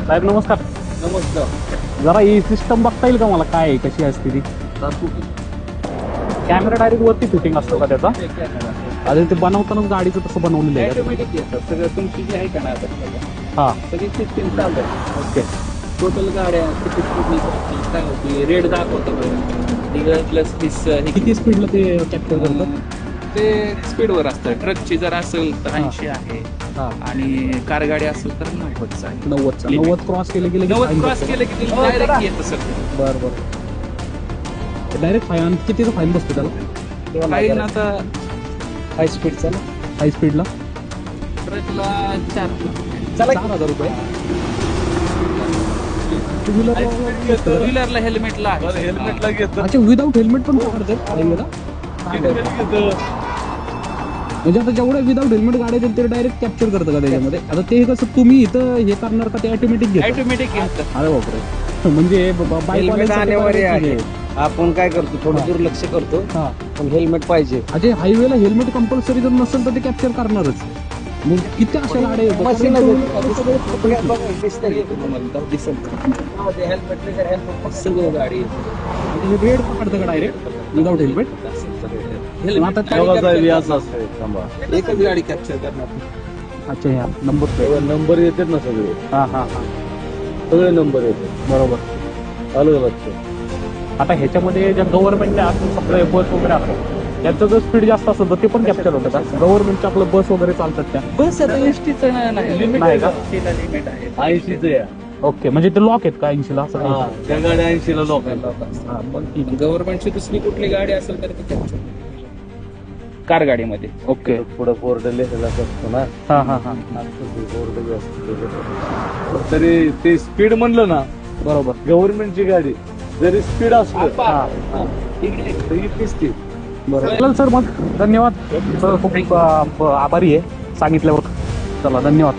साहेब नमस्कार. नमस्कार. जरा ही सिस्टम बघता येईल का मला, काय आहे, कशी असते ती? कॅमेरा डायरेक्ट वरती फिटिंग असतो का त्याचा? अरे ते बनवतानाच गाडीचं तसं बनवलेलं आहे का? ऑटोमॅटिक येतात सगळं तुमची जी आहे का ना आता हा सगळी सिस्टीम चालू आहे. ओके. टोटल गाड्या किती स्पीड काय होती रेड दाखवतो प्लस किती स्पीडला ते कॅप्चर करतात? ते स्पीडवर असतं. ट्रकची जर असेल तर 80 आहे हा आणि कार गाडी असेल तर 90 आहे. 90 क्रॉस केले की 90 क्रॉस केलं की डायरेक्ट येतं सगळं. बरं बरं. डायरेक्ट फाईन कितीचा फाईन बसतो त्याला? फाईन आता हाय स्पीडचा, हाय स्पीडला ट्रकला 4 4,000 रुपये. टू व्हीलरला हेल्मेटला हेल्मेटला घेतो. अच्छा, विदाउट हेल्मेट पण पकडतात हायवेला? म्हणजे आता जेवढ्या विदाउट हेल्मेट गाड्या आहेत ते डायरेक्ट कॅप्चर करतं का त्याच्यामध्ये? आता ते कसं तुम्ही इथं हे करणार का ते ऑटोमॅटिक घेतात? ऑटोमॅटिक येतं. अरे बापरे. म्हणजे हेल्मेट अनिवार्य आहे. आपण काय करतो थोडं हा. दुर्लक्ष करतो हा. पण हेल्मेट पाहिजे. अच्छा, हायवेला हेल्मेट कंपल्सरी जर नसेल तर ते कॅप्चर करणारच. मग किती अशा गाड्या आहेत? मशीन सगळं गाडी रेड पकडतं का डायरेक्ट विदाउट हेल्मेट? एकच गाडी कॅप्चर करणार. अच्छा, ह्या नंबर नंबर येतात ना सगळे. हा हा हा, सगळे नंबर येतात बरोबर. अलग अलग. आता ह्याच्यामध्ये ज्या गव्हर्नमेंटच्या सगळे बस वगैरे असतात त्यांचं जर स्पीड जास्त असेल तर ते पण कॅप्चर होतं का? गव्हर्नमेंटच्या आपलं बस वगैरे चालतात त्या? बस आता एसटीचं नाही लिमिट नाही का? लिमिट आहे. 80च या. ओके, म्हणजे ते लॉक आहेत का 80ला असं काही? त्या गाड्या 80 ला लोक हा, पण ठीक आहे. गव्हर्नमेंटची दुसरी कुठली गाडी असेल तर ते कॅप्चर कार गाडीमध्ये. ओके. पुढे बोर्ड लिहिलेला असतो ना. हा हा हा, बोर्ड असतो तरी ते स्पीड म्हणलं ना बरोबर. गव्हर्नमेंटची गाडी जरी स्पीड असलं हा, तरी ती बरोबर. चालेल सर, मग धन्यवाद. सर खूप आभारी आहे सांगितल्यावर. चला, धन्यवाद.